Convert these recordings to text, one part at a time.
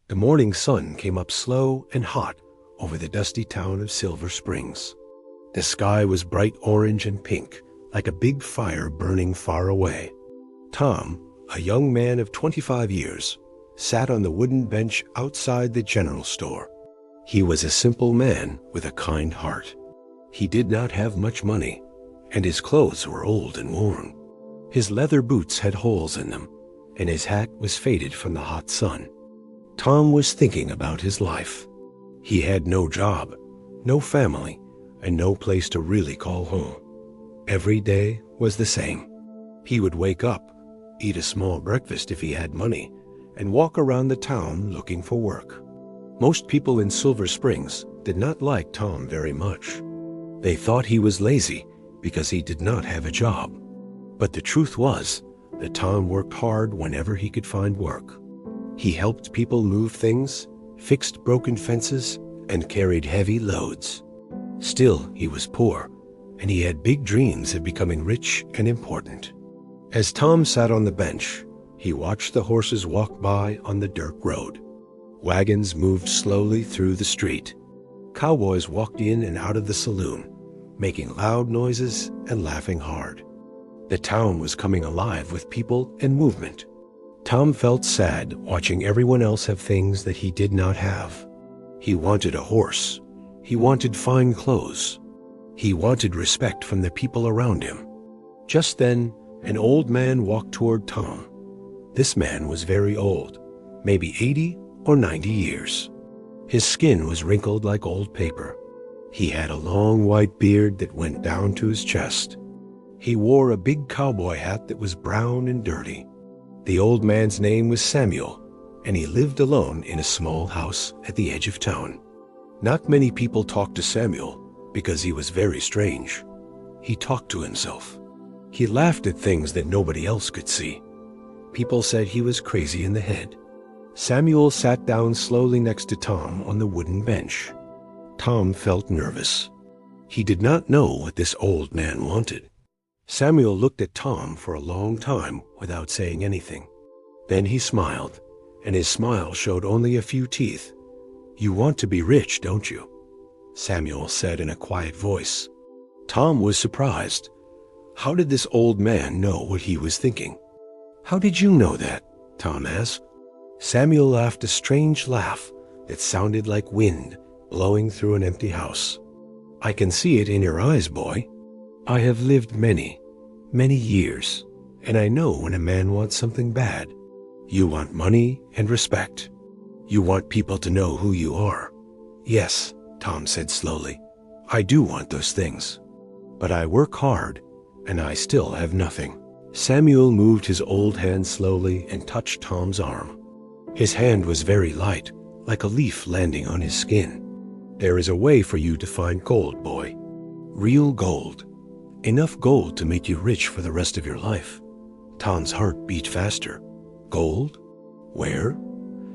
The morning sun came up slow and hot over the dusty town of Silver Springs. The sky was bright orange and pink, like a big fire burning far away. Tom, a young man of 25 years, sat on the wooden bench outside the general store. He was a simple man with a kind heart. He did not have much money, and his clothes were old and worn. His leather boots had holes in them, and his hat was faded from the hot sun. Tom was thinking about his life. He had no job, no family, and no place to really call home. Every day was the same. He would wake up, eat a small breakfast if he had money, and walk around the town looking for work. Most people in Silver Springs did not like Tom very much. They thought he was lazy because he did not have a job. But the truth was that Tom worked hard whenever he could find work. He helped people move things, fixed broken fences, and carried heavy loads. Still, he was poor, and he had big dreams of becoming rich and important. As Tom sat on the bench, he watched the horses walk by on the dirt road. Wagons moved slowly through the street. Cowboys walked in and out of the saloon, making loud noises and laughing hard. The town was coming alive with people and movement. Tom felt sad watching everyone else have things that he did not have. He wanted a horse. He wanted fine clothes. He wanted respect from the people around him. Just then, an old man walked toward Tom. This man was very old, maybe 80 or 90 years. His skin was wrinkled like old paper. He had a long white beard that went down to his chest. He wore a big cowboy hat that was brown and dirty. The old man's name was Samuel, and he lived alone in a small house at the edge of town. Not many people talked to Samuel because he was very strange. He talked to himself. He laughed at things that nobody else could see. People said he was crazy in the head. Samuel sat down slowly next to Tom on the wooden bench. Tom felt nervous. He did not know what this old man wanted. Samuel looked at Tom for a long time without saying anything. Then he smiled, and his smile showed only a few teeth. "You want to be rich, don't you?" Samuel said in a quiet voice. Tom was surprised. How did this old man know what he was thinking? "How did you know that?" Tom asked. Samuel laughed a strange laugh that sounded like wind blowing through an empty house. "I can see it in your eyes, boy. I have lived many, many years, and I know when a man wants something bad. You want money and respect. You want people to know who you are." "Yes," Tom said slowly, "I do want those things. But I work hard, and I still have nothing." Samuel moved his old hand slowly and touched Tom's arm. His hand was very light, like a leaf landing on his skin. "There is a way for you to find gold, boy. Real gold. Enough gold to make you rich for the rest of your life." Tom's heart beat faster. Gold? Where?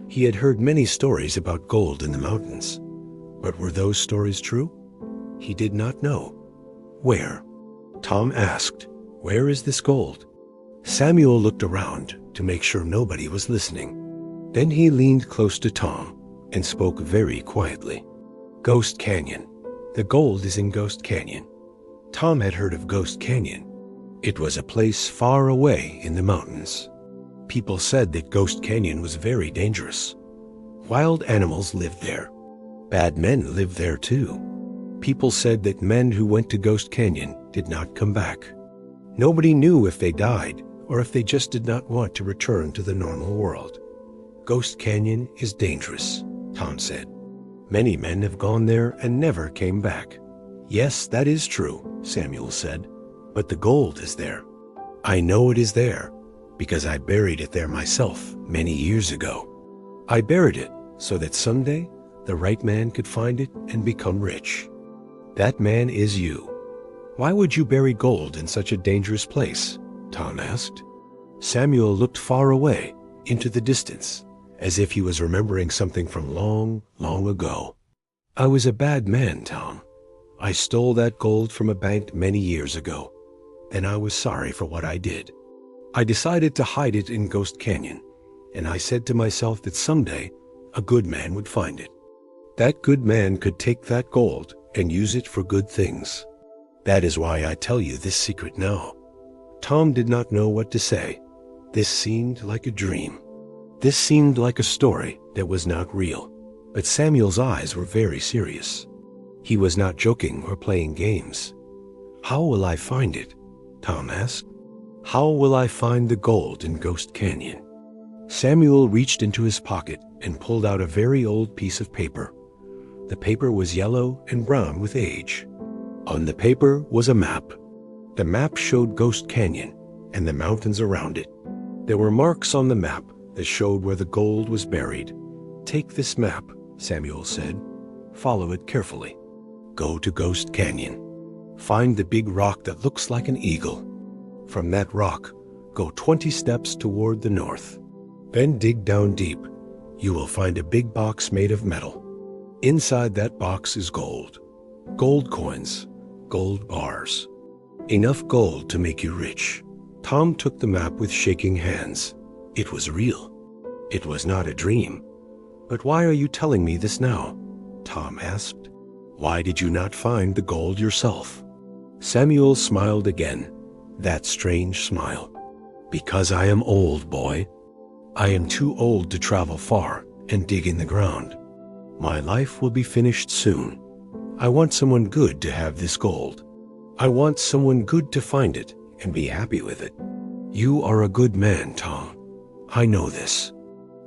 He had heard many stories about gold in the mountains. But were those stories true? He did not know. Where? Tom asked, "Where is this gold?" Samuel looked around to make sure nobody was listening. Then he leaned close to Tom and spoke very quietly. "Ghost Canyon. The gold is in Ghost Canyon." Tom had heard of Ghost Canyon. It was a place far away in the mountains. People said that Ghost Canyon was very dangerous. Wild animals lived there. Bad men lived there too. People said that men who went to Ghost Canyon did not come back. Nobody knew if they died or if they just did not want to return to the normal world. "Ghost Canyon is dangerous," Tom said. "Many men have gone there and never came back." "Yes, that is true," Samuel said, "but the gold is there. I know it is there because I buried it there myself many years ago. I buried it so that someday the right man could find it and become rich. That man is you." "Why would you bury gold in such a dangerous place?" Tom asked. Samuel looked far away into the distance, as if he was remembering something from long, long ago. "I was a bad man, Tom. I stole that gold from a bank many years ago. Then I was sorry for what I did. I decided to hide it in Ghost Canyon, and I said to myself that someday a good man would find it. That good man could take that gold and use it for good things. That is why I tell you this secret now." Tom did not know what to say. This seemed like a dream. This seemed like a story that was not real. But Samuel's eyes were very serious. He was not joking or playing games. "How will I find it?" Tom asked. "How will I find the gold in Ghost Canyon?" Samuel reached into his pocket and pulled out a very old piece of paper. The paper was yellow and brown with age. On the paper was a map. The map showed Ghost Canyon and the mountains around it. There were marks on the map that showed where the gold was buried. "Take this map," Samuel said. "Follow it carefully. Go to Ghost Canyon. Find the big rock that looks like an eagle. From that rock, go 20 steps toward the north. Then dig down deep. You will find a big box made of metal. Inside that box is gold. Gold coins, gold bars. Enough gold to make you rich." Tom took the map with shaking hands. It was real. It was not a dream. "But why are you telling me this now?" Tom asked. "Why did you not find the gold yourself?" Samuel smiled again, that strange smile. "Because I am old, boy. I am too old to travel far and dig in the ground. My life will be finished soon. I want someone good to have this gold. I want someone good to find it and be happy with it. You are a good man, Tom. I know this.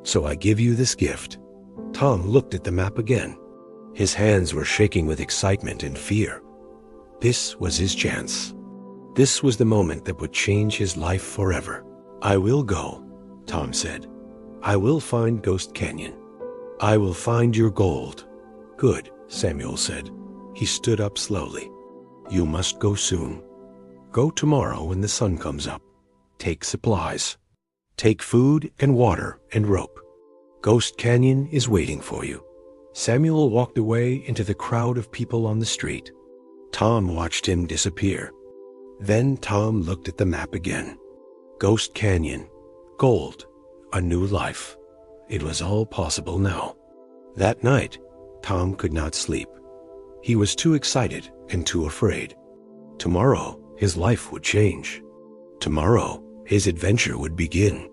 So I give you this gift." Tom looked at the map again. His hands were shaking with excitement and fear. This was his chance. This was the moment that would change his life forever. "I will go," Tom said. "I will find Ghost Canyon. I will find your gold." "Good," Samuel said. He stood up slowly. "You must go soon. Go tomorrow when the sun comes up. Take supplies. Take food and water and rope. Ghost Canyon is waiting for you." Samuel walked away into the crowd of people on the street. Tom watched him disappear. Then Tom looked at the map again. Ghost Canyon, gold, a new life. It was all possible now. That night, Tom could not sleep. He was too excited and too afraid. Tomorrow, his life would change. Tomorrow, his adventure would begin.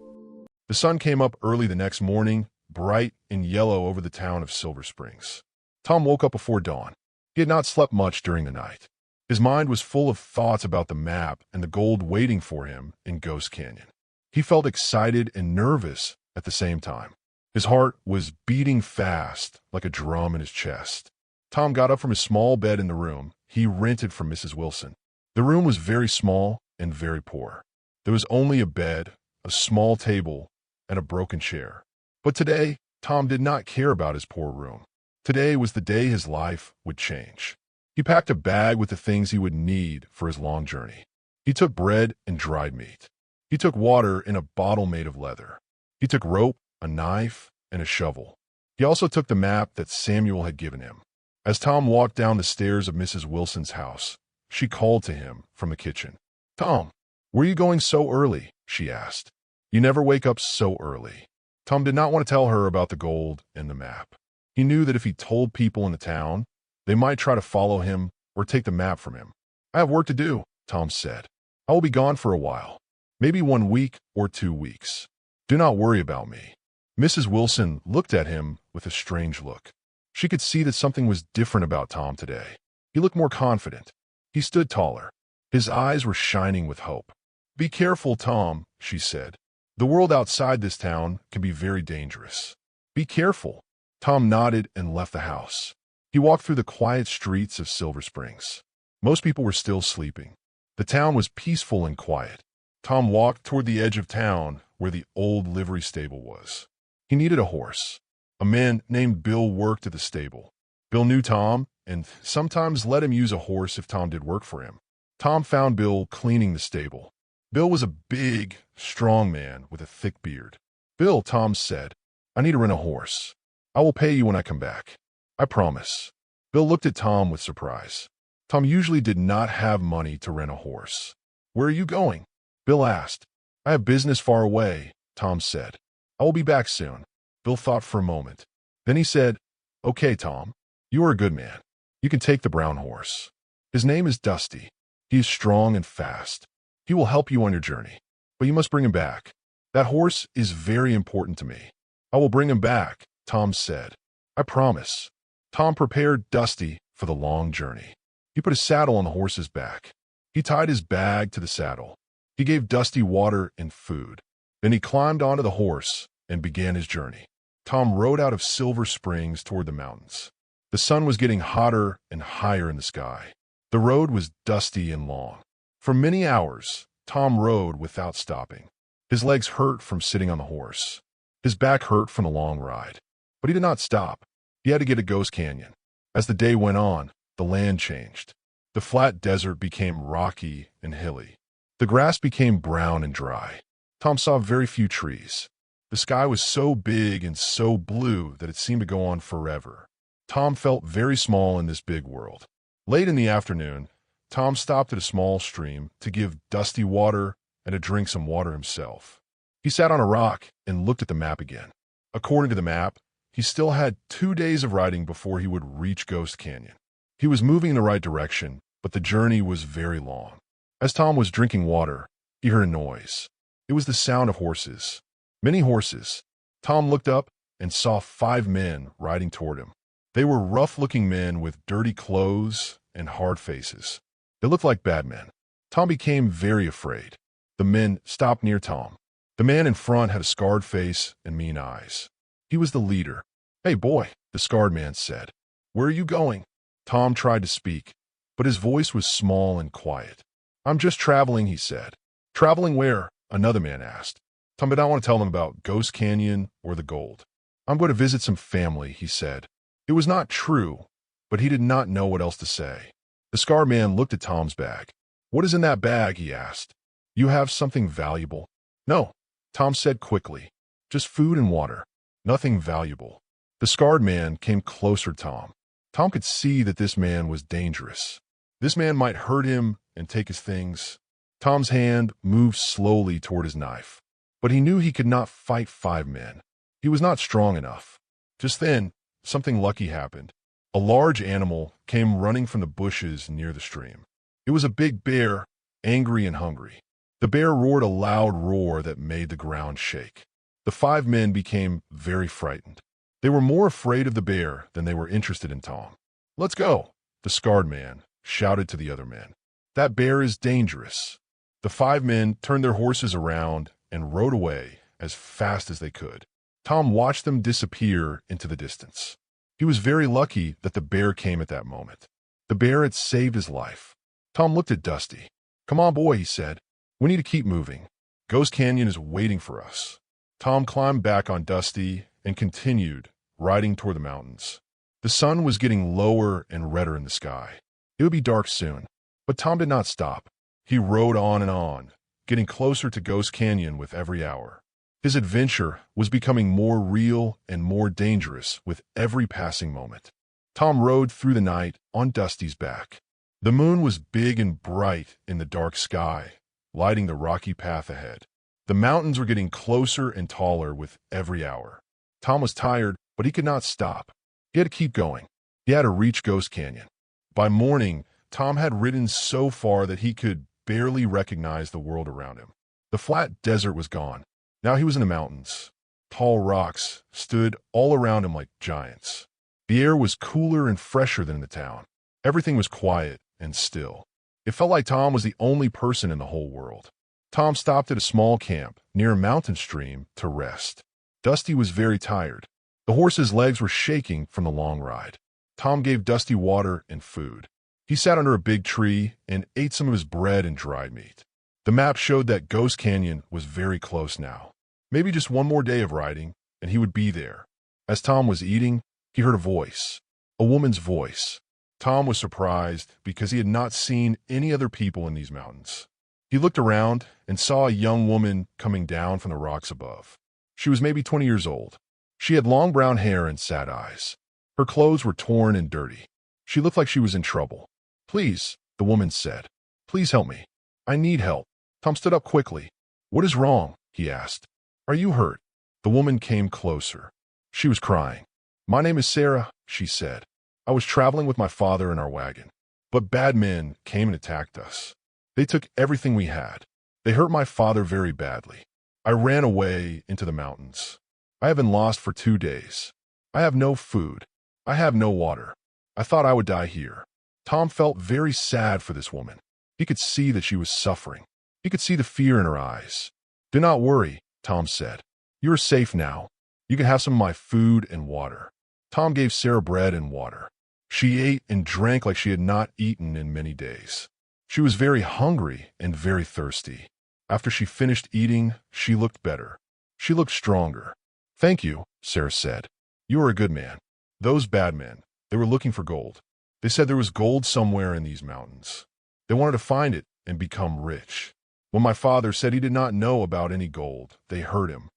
The sun came up early the next morning, bright and yellow over the town of Silver Springs. Tom woke up before dawn. He had not slept much during the night. His mind was full of thoughts about the map and the gold waiting for him in Ghost Canyon. He felt excited and nervous at the same time. His heart was beating fast like a drum in his chest. Tom got up from his small bed in the room he rented from Mrs. Wilson. The room was very small and very poor. There was only a bed, a small table, and a broken chair. But today, Tom did not care about his poor room. Today was the day his life would change. He packed a bag with the things he would need for his long journey. He took bread and dried meat. He took water in a bottle made of leather. He took rope, a knife, and a shovel. He also took the map that Samuel had given him. As Tom walked down the stairs of Mrs. Wilson's house, she called to him from the kitchen. "Tom, where are you going so early?" she asked. "You never wake up so early." Tom did not want to tell her about the gold and the map. He knew that if he told people in the town, they might try to follow him or take the map from him. "I have work to do," Tom said. "I will be gone for a while, maybe 1 week or 2 weeks. Do not worry about me." Mrs. Wilson looked at him with a strange look. She could see that something was different about Tom today. He looked more confident. He stood taller. His eyes were shining with hope. "Be careful, Tom," she said. "The world outside this town can be very dangerous. Be careful." Tom nodded and left the house. He walked through the quiet streets of Silver Springs. Most people were still sleeping. The town was peaceful and quiet. Tom walked toward the edge of town where the old livery stable was. He needed a horse. A man named Bill worked at the stable. Bill knew Tom and sometimes let him use a horse if Tom did work for him. Tom found Bill cleaning the stable. Bill was a big, strong man with a thick beard. "Bill," Tom said, "I need to rent a horse. I will pay you when I come back. I promise." Bill looked at Tom with surprise. Tom usually did not have money to rent a horse. "Where are you going?" Bill asked. "I have business far away," Tom said. "I will be back soon." Bill thought for a moment. Then he said, "Okay, Tom, you are a good man. You can take the brown horse. His name is Dusty. He is strong and fast. He will help you on your journey, but you must bring him back. That horse is very important to me." "I will bring him back," Tom said. "I promise." Tom prepared Dusty for the long journey. He put a saddle on the horse's back. He tied his bag to the saddle. He gave Dusty water and food. Then he climbed onto the horse and began his journey. Tom rode out of Silver Springs toward the mountains. The sun was getting hotter and higher in the sky. The road was dusty and long. For many hours, Tom rode without stopping. His legs hurt from sitting on the horse. His back hurt from the long ride. But he did not stop. He had to get to Ghost Canyon. As the day went on, the land changed. The flat desert became rocky and hilly. The grass became brown and dry. Tom saw very few trees. The sky was so big and so blue that it seemed to go on forever. Tom felt very small in this big world. Late in the afternoon, Tom stopped at a small stream to give Dusty water and to drink some water himself. He sat on a rock and looked at the map again. According to the map, he still had 2 days of riding before he would reach Ghost Canyon. He was moving in the right direction, but the journey was very long. As Tom was drinking water, he heard a noise. It was the sound of horses. Many horses. Tom looked up and saw 5 men riding toward him. They were rough-looking men with dirty clothes and hard faces. They looked like bad men. Tom became very afraid. The men stopped near Tom. The man in front had a scarred face and mean eyes. He was the leader. "Hey, boy," the scarred man said. "Where are you going?" Tom tried to speak, but his voice was small and quiet. "I'm just traveling," he said. "Traveling where?" another man asked. Tom did not want to tell them about Ghost Canyon or the gold. "I'm going to visit some family," he said. It was not true, but he did not know what else to say. The scarred man looked at Tom's bag. "What is in that bag?" he asked. "You have something valuable?" "No," Tom said quickly. "Just food and water. Nothing valuable." The scarred man came closer to Tom. Tom could see that this man was dangerous. This man might hurt him and take his things. Tom's hand moved slowly toward his knife, but he knew he could not fight 5 men. He was not strong enough. Just then, something lucky happened. A large animal came running from the bushes near the stream. It was a big bear, angry and hungry. The bear roared a loud roar that made the ground shake. The 5 men became very frightened. They were more afraid of the bear than they were interested in Tom. "Let's go," the scarred man shouted to the other men. "That bear is dangerous." The 5 men turned their horses around and rode away as fast as they could. Tom watched them disappear into the distance. He was very lucky that the bear came at that moment. The bear had saved his life. Tom looked at Dusty. "Come on, boy," he said. "We need to keep moving. Ghost Canyon is waiting for us." Tom climbed back on Dusty and continued, riding toward the mountains. The sun was getting lower and redder in the sky. It would be dark soon, but Tom did not stop. He rode on, getting closer to Ghost Canyon with every hour. His adventure was becoming more real and more dangerous with every passing moment. Tom rode through the night on Dusty's back. The moon was big and bright in the dark sky, lighting the rocky path ahead. The mountains were getting closer and taller with every hour. Tom was tired, but he could not stop. He had to keep going. He had to reach Ghost Canyon. By morning, Tom had ridden so far that he could barely recognize the world around him. The flat desert was gone. Now he was in the mountains. Tall rocks stood all around him like giants. The air was cooler and fresher than in the town. Everything was quiet and still. It felt like Tom was the only person in the whole world. Tom stopped at a small camp near a mountain stream to rest. Dusty was very tired. The horse's legs were shaking from the long ride. Tom gave Dusty water and food. He sat under a big tree and ate some of his bread and dried meat. The map showed that Ghost Canyon was very close now. Maybe just one more day of riding, and he would be there. As Tom was eating, he heard a voice, a woman's voice. Tom was surprised because he had not seen any other people in these mountains. He looked around and saw a young woman coming down from the rocks above. She was maybe 20 years old. She had long brown hair and sad eyes. Her clothes were torn and dirty. She looked like she was in trouble. "Please," the woman said. "Please help me. I need help." Tom stood up quickly. "What is wrong?" he asked. "Are you hurt?" The woman came closer. She was crying. "My name is Sarah," she said. "I was traveling with my father in our wagon, but bad men came and attacked us. They took everything we had. They hurt my father very badly. I ran away into the mountains. I have been lost for 2 days. I have no food. I have no water. I thought I would die here." Tom felt very sad for this woman. He could see that she was suffering. He could see the fear in her eyes. "Do not worry," Tom said. "You are safe now. You can have some of my food and water." Tom gave Sarah bread and water. She ate and drank like she had not eaten in many days. She was very hungry and very thirsty. After she finished eating, she looked better. She looked stronger. "Thank you," Sarah said. "You are a good man." Those bad men, they were looking for gold. They said there was gold somewhere in these mountains. They wanted to find it and become rich. When my father said he did not know about any gold, they hurt him.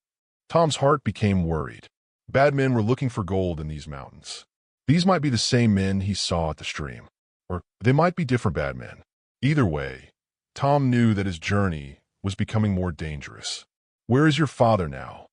Tom's heart became worried. Bad men were looking for gold in these mountains. These might be the same men he saw at the stream, or they might be different bad men. Either way, Tom knew that his journey was becoming more dangerous. "Where is your father now?"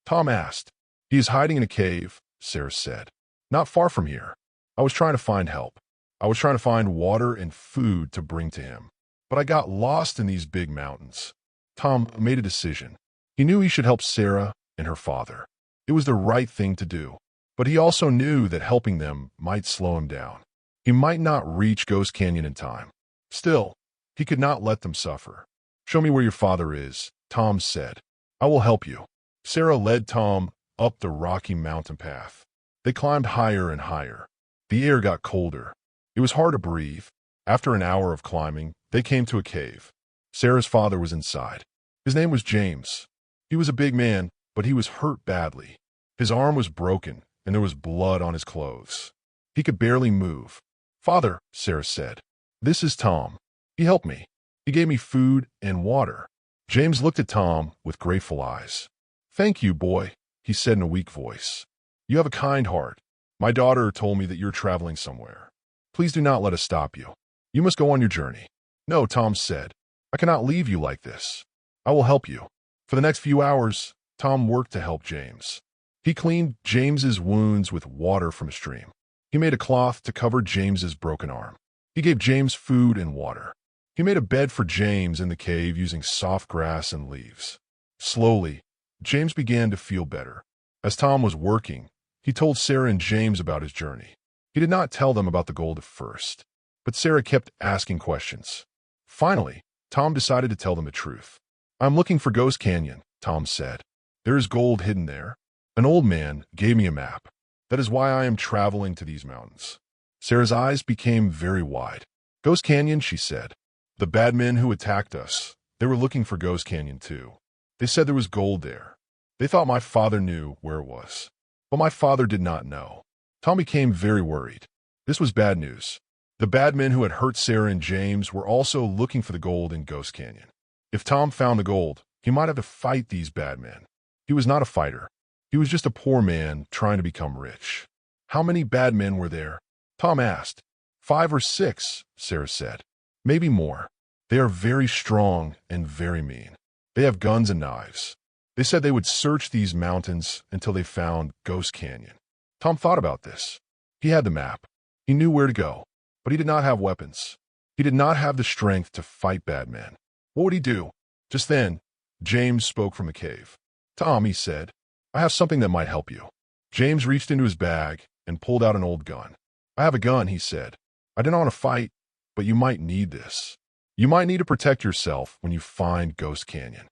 Tom asked. "He is hiding in a cave," Sarah said. "Not far from here. I was trying to find help. I was trying to find water and food to bring to him. But I got lost in these big mountains." Tom made a decision. He knew he should help Sarah and her father. It was the right thing to do. But he also knew that helping them might slow him down. He might not reach Ghost Canyon in time. Still, he could not let them suffer. "Show me where your father is," Tom said. "I will help you." Sarah led Tom up the rocky mountain path. They climbed higher and higher. The air got colder. It was hard to breathe. After an hour of climbing, they came to a cave. Sarah's father was inside. His name was James. He was a big man, but he was hurt badly. His arm was broken, and there was blood on his clothes. He could barely move. "Father," Sarah said, "this is Tom. He helped me. He gave me food and water." James looked at Tom with grateful eyes. "Thank you, boy," he said in a weak voice. "You have a kind heart. My daughter told me that you're traveling somewhere. Please do not let us stop you. You must go on your journey." "No," Tom said. "I cannot leave you like this. I will help you." For the next few hours, Tom worked to help James. He cleaned James's wounds with water from a stream. He made a cloth to cover James's broken arm. He gave James food and water. He made a bed for James in the cave using soft grass and leaves. Slowly, James began to feel better. As Tom was working, he told Sarah and James about his journey. He did not tell them about the gold at first, but Sarah kept asking questions. Finally, Tom decided to tell them the truth. "I'm looking for Ghost Canyon," Tom said. "There is gold hidden there. An old man gave me a map. That is why I am traveling to these mountains." Sarah's eyes became very wide. "Ghost Canyon," she said. "The bad men who attacked us, they were looking for Ghost Canyon too. They said there was gold there. They thought my father knew where it was. But my father did not know." Tom became very worried. This was bad news. The bad men who had hurt Sarah and James were also looking for the gold in Ghost Canyon. If Tom found the gold, he might have to fight these bad men. He was not a fighter. He was just a poor man trying to become rich. "How many bad men were there?" Tom asked. 5 or 6, Sarah said. "Maybe more. They are very strong and very mean. They have guns and knives. They said they would search these mountains until they found Ghost Canyon." Tom thought about this. He had the map. He knew where to go, but he did not have weapons. He did not have the strength to fight bad men. What would he do? Just then, James spoke from the cave. "Tom," he said, "I have something that might help you." James reached into his bag and pulled out an old gun. "I have a gun," he said. "I didn't want to fight, but you might need this. You might need to protect yourself when you find Ghost Canyon."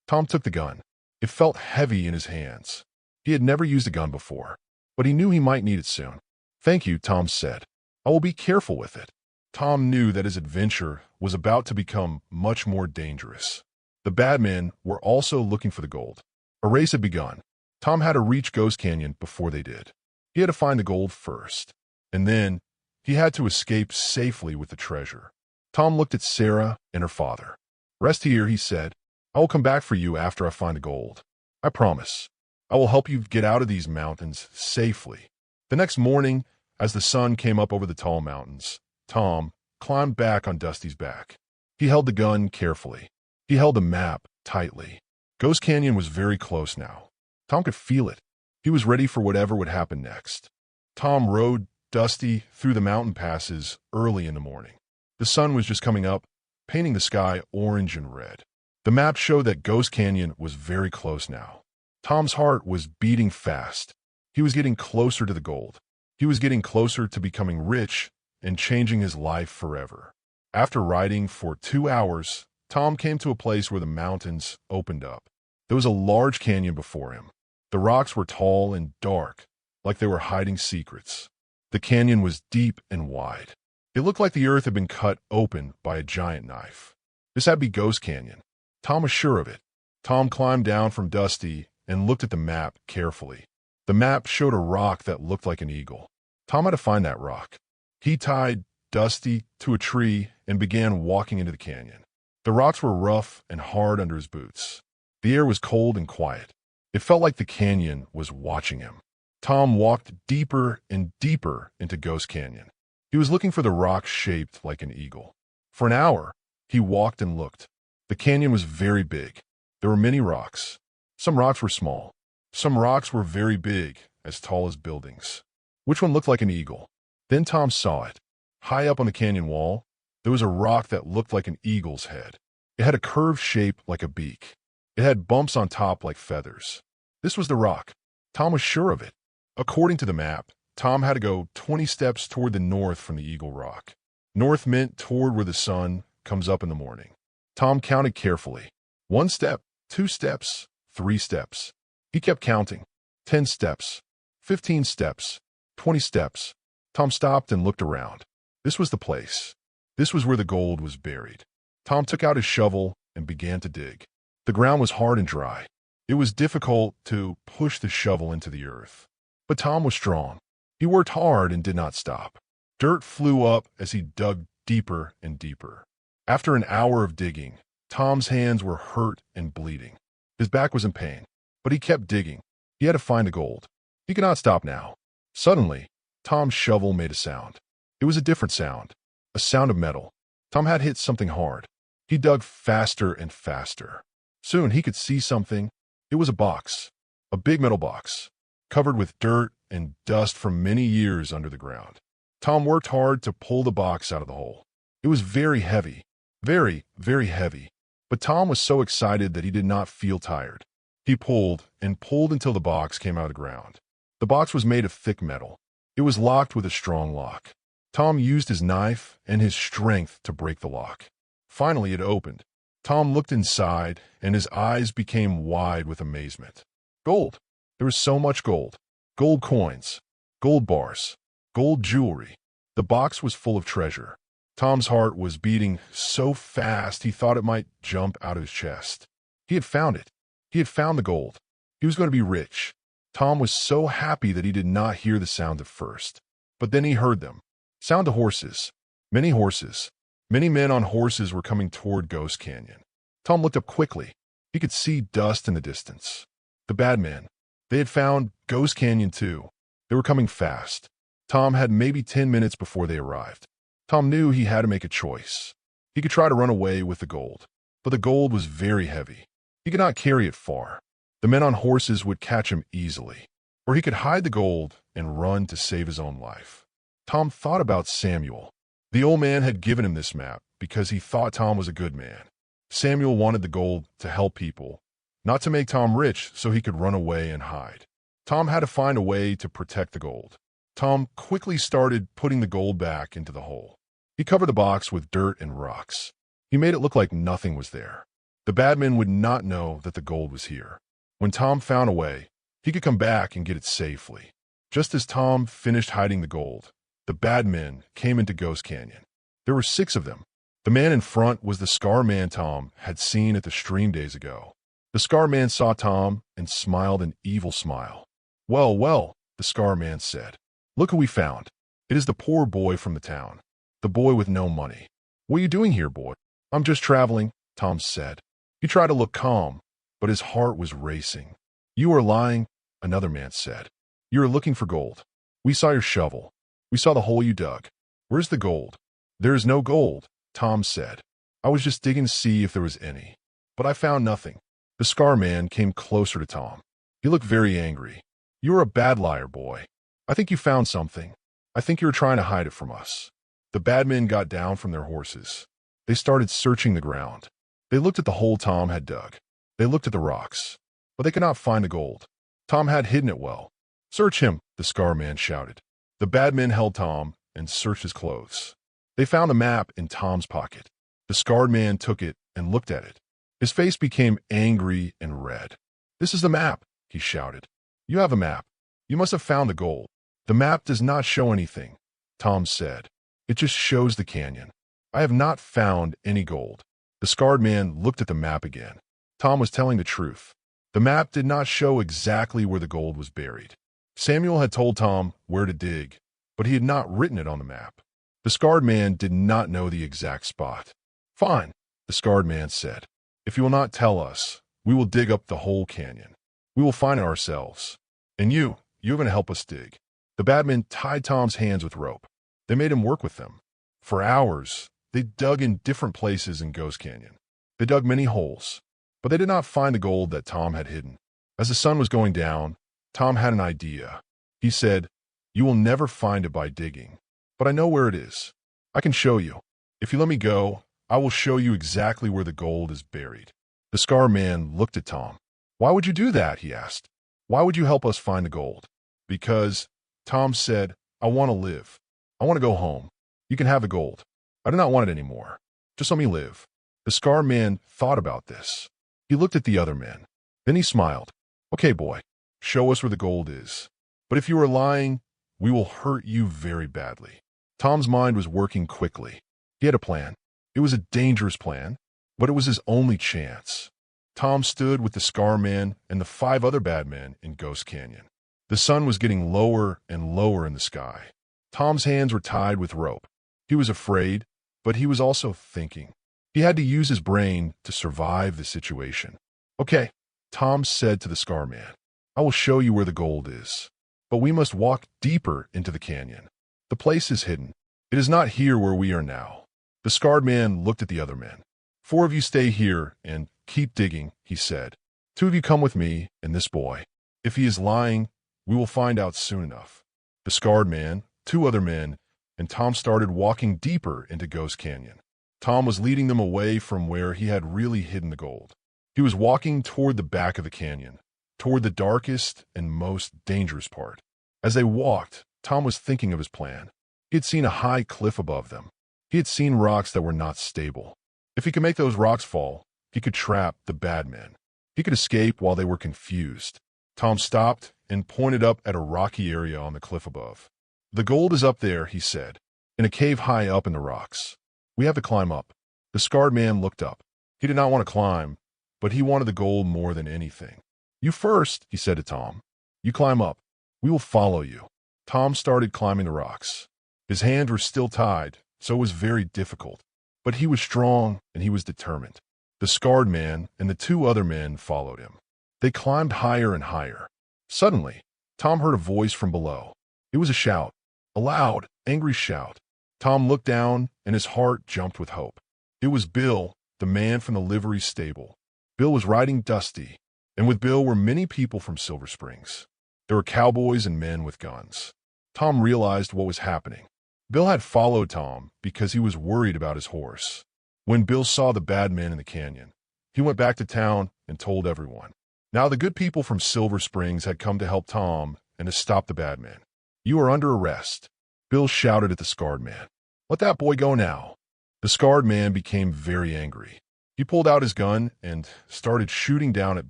Tom took the gun. It felt heavy in his hands. He had never used a gun before, but he knew he might need it soon. "Thank you," Tom said. "I will be careful with it." Tom knew that his adventure was about to become much more dangerous. The bad men were also looking for the gold. A race had begun. Tom had to reach Ghost Canyon before they did. He had to find the gold first, and then he had to escape safely with the treasure. Tom looked at Sarah and her father. "Rest here," he said. "I will come back for you after I find the gold. I promise. I will help you get out of these mountains safely." The next morning, as the sun came up over the tall mountains, Tom climbed back on Dusty's back. He held the gun carefully. He held the map tightly. Ghost Canyon was very close now. Tom could feel it. He was ready for whatever would happen next. Tom rode Dusty through the mountain passes early in the morning. The sun was just coming up, painting the sky orange and red. The map showed that Ghost Canyon was very close now. Tom's heart was beating fast. He was getting closer to the gold. He was getting closer to becoming rich and changing his life forever. After riding for 2 hours, Tom came to a place where the mountains opened up. There was a large canyon before him. The rocks were tall and dark, like they were hiding secrets. The canyon was deep and wide. It looked like the earth had been cut open by a giant knife. This had to be Ghost Canyon. Tom was sure of it. Tom climbed down from Dusty and looked at the map carefully. The map showed a rock that looked like an eagle. Tom had to find that rock. He tied Dusty to a tree and began walking into the canyon. The rocks were rough and hard under his boots. The air was cold and quiet. It felt like the canyon was watching him. Tom walked deeper and deeper into Ghost Canyon. He was looking for the rock shaped like an eagle. For an hour, he walked and looked. The canyon was very big. There were many rocks. Some rocks were small. Some rocks were very big, as tall as buildings. Which one looked like an eagle? Then Tom saw it. High up on the canyon wall, there was a rock that looked like an eagle's head. It had a curved shape like a beak. It had bumps on top like feathers. This was the rock. Tom was sure of it. According to the map, Tom had to go 20 steps toward the north from the Eagle Rock. North meant toward where the sun comes up in the morning. Tom counted carefully. 1 step, 2 steps, 3 steps. He kept counting. 10 steps, 15 steps, 20 steps. Tom stopped and looked around. This was the place. This was where the gold was buried. Tom took out his shovel and began to dig. The ground was hard and dry. It was difficult to push the shovel into the earth. But Tom was strong. He worked hard and did not stop. Dirt flew up as he dug deeper and deeper. After an hour of digging, Tom's hands were hurt and bleeding. His back was in pain, but he kept digging. He had to find the gold. He could not stop now. Suddenly, Tom's shovel made a sound. It was a different sound, a sound of metal. Tom had hit something hard. He dug faster and faster. Soon he could see something. It was a box, a big metal box, covered with dirt and dust from many years under the ground. Tom worked hard to pull the box out of the hole. It was very heavy, very, very heavy. But Tom was so excited that he did not feel tired. He pulled and pulled until the box came out of the ground. The box was made of thick metal. It was locked with a strong lock. Tom used his knife and his strength to break the lock. Finally, it opened. Tom looked inside, and his eyes became wide with amazement. Gold. There was so much gold. Gold coins, gold bars, gold jewelry. The box was full of treasure. Tom's heart was beating so fast he thought it might jump out of his chest. He had found it. He had found the gold. He was going to be rich. Tom was so happy that he did not hear the sound at first. But then he heard them. Sound of horses. Many horses. Many men on horses were coming toward Ghost Canyon. Tom looked up quickly. He could see dust in the distance. The bad men. They had found Ghost Canyon too. They were coming fast. Tom had maybe 10 minutes before they arrived. Tom knew he had to make a choice. He could try to run away with the gold, but the gold was very heavy. He could not carry it far. The men on horses would catch him easily. Or he could hide the gold and run to save his own life. Tom thought about Samuel. The old man had given him this map because he thought Tom was a good man. Samuel wanted the gold to help people, not to make Tom rich so he could run away and hide. Tom had to find a way to protect the gold. Tom quickly started putting the gold back into the hole. He covered the box with dirt and rocks. He made it look like nothing was there. The bad men would not know that the gold was here. When Tom found a way, he could come back and get it safely. Just as Tom finished hiding the gold, the bad men came into Ghost Canyon. There were 6 of them. The man in front was the Scar Man Tom had seen at the stream days ago. The Scar Man saw Tom and smiled an evil smile. "Well, well," the Scar Man said. "Look who we found. It is the poor boy from the town. The boy with no money. What are you doing here, boy?" "I'm just traveling," Tom said. He tried to look calm, but his heart was racing. "You are lying," another man said. "You are looking for gold. We saw your shovel. We saw the hole you dug. Where's the gold?" "There is no gold," Tom said. "I was just digging to see if there was any. But I found nothing." The Scar Man came closer to Tom. He looked very angry. "You're a bad liar, boy. I think you found something. I think you're trying to hide it from us." The bad men got down from their horses. They started searching the ground. They looked at the hole Tom had dug. They looked at the rocks, but they could not find the gold. Tom had hidden it well. "Search him," the scar man shouted. The bad men held Tom and searched his clothes. They found a map in Tom's pocket. The scarred man took it and looked at it. His face became angry and red. "This is the map," he shouted. "You have a map. You must have found the gold." "The map does not show anything," Tom said. "It just shows the canyon. I have not found any gold." The scarred man looked at the map again. Tom was telling the truth. The map did not show exactly where the gold was buried. Samuel had told Tom where to dig, but he had not written it on the map. The scarred man did not know the exact spot. "Fine," the scarred man said. "If you will not tell us, we will dig up the whole canyon. We will find it ourselves. And you're going to help us dig." The bad men tied Tom's hands with rope. They made him work with them. For hours, they dug in different places in Ghost Canyon. They dug many holes, but they did not find the gold that Tom had hidden. As the sun was going down, Tom had an idea. He said, "You will never find it by digging, but I know where it is. I can show you. If you let me go, I will show you exactly where the gold is buried." The scar man looked at Tom. "Why would you do that?" he asked. "Why would you help us find the gold?" "Because," Tom said, "I want to live. I want to go home. You can have the gold. I do not want it anymore. Just let me live." The scar man thought about this. He looked at the other men. Then he smiled. "Okay, boy, show us where the gold is. But if you are lying, we will hurt you very badly." Tom's mind was working quickly. He had a plan. It was a dangerous plan, but it was his only chance. Tom stood with the scar man and the 5 other bad men in Ghost Canyon. The sun was getting lower and lower in the sky. Tom's hands were tied with rope. He was afraid, but he was also thinking. He had to use his brain to survive the situation. "Okay," Tom said to the scar man. "I will show you where the gold is. But we must walk deeper into the canyon. The place is hidden. It is not here where we are now." The scarred man looked at the other men. "4 of you stay here and keep digging," he said. "2 of you come with me and this boy. If he is lying, we will find out soon enough." The scarred man, 2 other men, and Tom started walking deeper into Ghost Canyon. Tom was leading them away from where he had really hidden the gold. He was walking toward the back of the canyon, toward the darkest and most dangerous part. As they walked, Tom was thinking of his plan. He had seen a high cliff above them. He had seen rocks that were not stable. If he could make those rocks fall, he could trap the bad men. He could escape while they were confused. Tom stopped and pointed up at a rocky area on the cliff above. "The gold is up there," he said, "in a cave high up in the rocks. We have to climb up." The scarred man looked up. He did not want to climb, but he wanted the gold more than anything. "You first," he said to Tom. "You climb up. We will follow you." Tom started climbing the rocks. His hands were still tied, so it was very difficult. But he was strong and he was determined. The scarred man and the 2 other men followed him. They climbed higher and higher. Suddenly, Tom heard a voice from below. It was a shout, a loud, angry shout. Tom looked down and his heart jumped with hope. It was Bill, the man from the livery stable. Bill was riding Dusty, and with Bill were many people from Silver Springs. There were cowboys and men with guns. Tom realized what was happening. Bill had followed Tom because he was worried about his horse. When Bill saw the bad men in the canyon, he went back to town and told everyone. Now the good people from Silver Springs had come to help Tom and to stop the bad men. "You are under arrest," Bill shouted at the scarred man. "Let that boy go now." The scarred man became very angry. He pulled out his gun and started shooting down at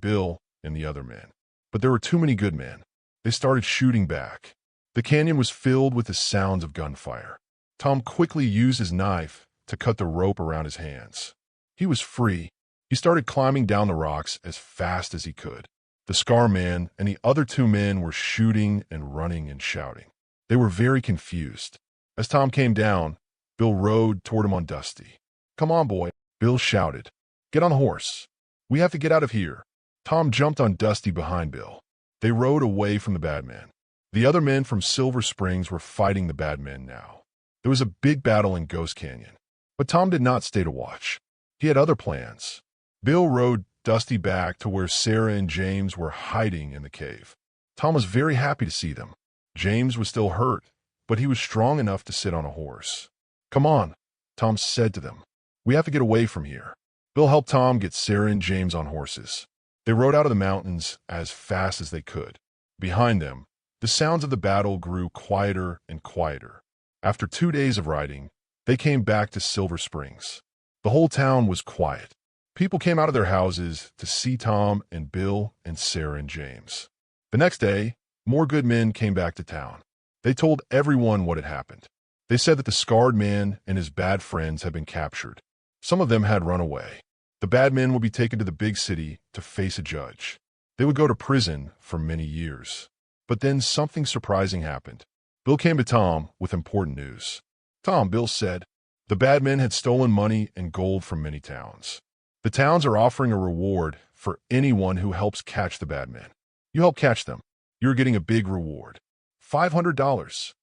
Bill and the other men. But there were too many good men. They started shooting back. The canyon was filled with the sounds of gunfire. Tom quickly used his knife to cut the rope around his hands. He was free. He started climbing down the rocks as fast as he could. The scar man and the other 2 men were shooting and running and shouting. They were very confused. As Tom came down, Bill rode toward him on Dusty. "Come on, boy," Bill shouted. "Get on the horse. We have to get out of here." Tom jumped on Dusty behind Bill. They rode away from the bad men. The other men from Silver Springs were fighting the bad men now. There was a big battle in Ghost Canyon. But Tom did not stay to watch. He had other plans. Bill rode Dusty back to where Sarah and James were hiding in the cave. Tom was very happy to see them. James was still hurt, but he was strong enough to sit on a horse. "Come on," Tom said to them. "We have to get away from here." Bill helped Tom get Sarah and James on horses. They rode out of the mountains as fast as they could. Behind them, the sounds of the battle grew quieter and quieter. After 2 days of riding, they came back to Silver Springs. The whole town was quiet. People came out of their houses to see Tom and Bill and Sarah and James. The next day, more good men came back to town. They told everyone what had happened. They said that the scarred man and his bad friends had been captured. Some of them had run away. The bad men would be taken to the big city to face a judge. They would go to prison for many years. But then something surprising happened. Bill came to Tom with important news. "Tom," Bill said, "the bad men had stolen money and gold from many towns. The towns are offering a reward for anyone who helps catch the bad men. You help catch them, you're getting a big reward. $500.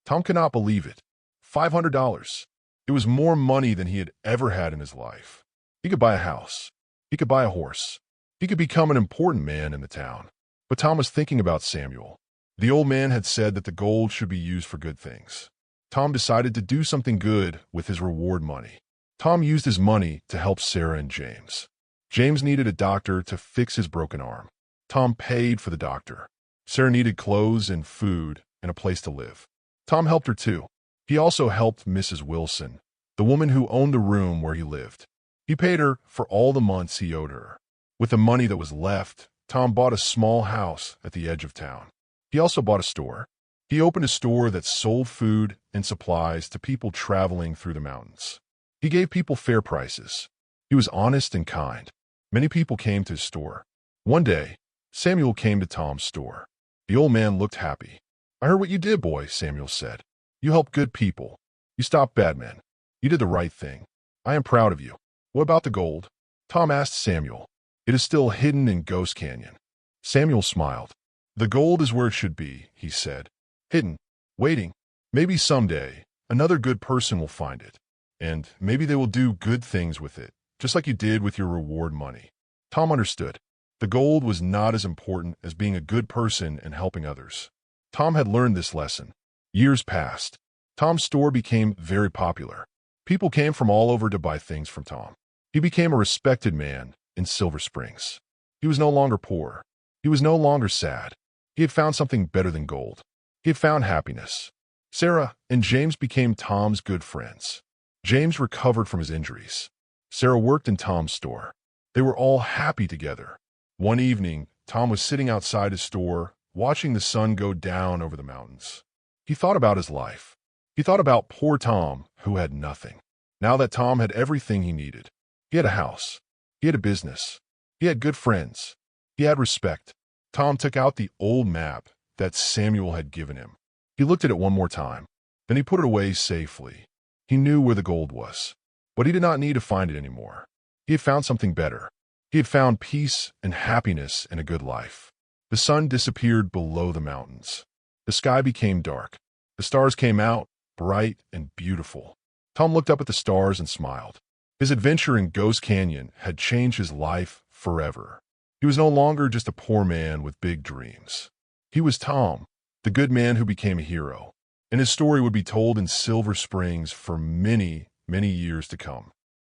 Tom could not believe it. $500. It was more money than he had ever had in his life. He could buy a house. He could buy a horse. He could become an important man in the town. But Tom was thinking about Samuel. The old man had said that the gold should be used for good things. Tom decided to do something good with his reward money. Tom used his money to help Sarah and James. James needed a doctor to fix his broken arm. Tom paid for the doctor. Sarah needed clothes and food and a place to live. Tom helped her too. He also helped Mrs. Wilson, the woman who owned the room where he lived. He paid her for all the months he owed her. With the money that was left, Tom bought a small house at the edge of town. He also bought a store. He opened a store that sold food and supplies to people traveling through the mountains. He gave people fair prices. He was honest and kind. Many people came to his store. One day, Samuel came to Tom's store. The old man looked happy. "I heard what you did, boy," Samuel said. "You helped good people. You stopped bad men. You did the right thing. I am proud of you. What about the gold?" Tom asked Samuel. "It is still hidden in Ghost Canyon." Samuel smiled. "The gold is where it should be," he said. "Hidden, waiting. Maybe someday another good person will find it, and maybe they will do good things with it, just like you did with your reward money." Tom understood. The gold was not as important as being a good person and helping others. Tom had learned this lesson. Years passed. Tom's store became very popular. People came from all over to buy things from Tom. He became a respected man in Silver Springs. He was no longer poor. He was no longer sad. He had found something better than gold. He had found happiness. Sarah and James became Tom's good friends. James recovered from his injuries. Sarah worked in Tom's store. They were all happy together. One evening, Tom was sitting outside his store, watching the sun go down over the mountains. He thought about his life. He thought about poor Tom, who had nothing. Now that Tom had everything he needed. He had a house. He had a business. He had good friends. He had respect. Tom took out the old map that Samuel had given him. He looked at it one more time. Then he put it away safely. He knew where the gold was. But he did not need to find it anymore. He had found something better. He had found peace and happiness and a good life. The sun disappeared below the mountains. The sky became dark. The stars came out, bright and beautiful. Tom looked up at the stars and smiled. His adventure in Ghost Canyon had changed his life forever. He was no longer just a poor man with big dreams. He was Tom, the good man who became a hero, and his story would be told in Silver Springs for many, many years to come.